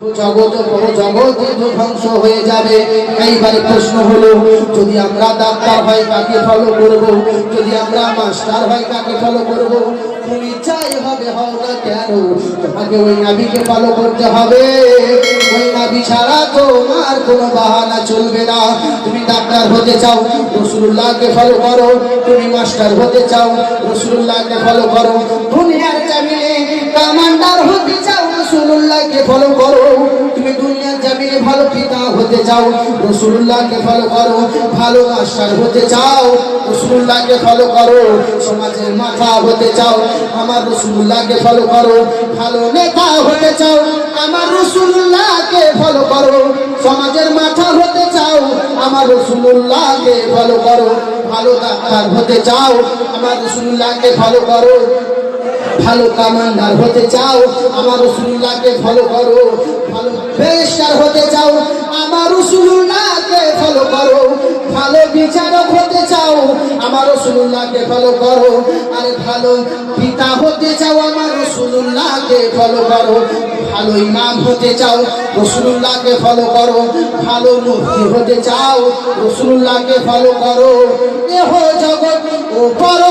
জগৎ বড় জগৎ ধ্বংস হয়ে যাবে। এইবারে প্রশ্ন হলো, যদি আমরা ডাক্তার হয় কাকে ফলো করব, যদি আমরা মাস্টার হয় কাকে ফলো করব? তুমি চাই হবে হও না কেন, তোমাকে ওই নবীকে ফলো করতে হবে। ওই নবী ছাড়া তোমার কোনো বাহানা চলবে না। তুমি ডাক্তার হতে চাও, রাসূলুল্লাহকে ফলো করো। তুমি মাস্টার হতে চাও, রাসূলুল্লাহকে ফলো করো। দুনিয়ার জমিনে কমান্ডার হতে চাও, রাসূলুল্লাহকে ফলো করো। তুমি দুনিয়ার জমিনে ভালো পিতা হতে চাও, রাসূলুল্লাহকে ফলো করো। ভালো মাস্টার হতে চাও, রাসূলুল্লাহকে ফলো করো। সমাজের মাথা হতে চাও, আমার রাসূলুল্লাহকে ফলো করো। ভালো নেতা হতে চাও, আমার রাসূলুল্লাহকে ফলো করো। সমাজের মাথা হতে চাও, আমার রাসূলুল্লাহকে ফলো করো। ভালো ডাক্তার হতে চাও, আমার রাসূলুল্লাহকে ফলো করো। ভালো কমান্ডার হতে চাও, আমার রাসূলুল্লাহকে ফলো করো। ভালো ব্যারিস্টার হতে চাও, আমার রাসূলুল্লাহকে ফলো করো। ভালো বিচারক হতে চাও, আমার রাসূলুল্লাহকে ফলো করো। আর ভালো পিতা হতে চাও, আমার রাসূলুল্লাহকে ফলো করো। ভালো ইমাম হতে চাও, রাসূলুল্লাহকে ফলো করো। ভালো মুফতি হতে চাও, রাসূলুল্লাহকে ফলো করো। এহ জগৎ ও পর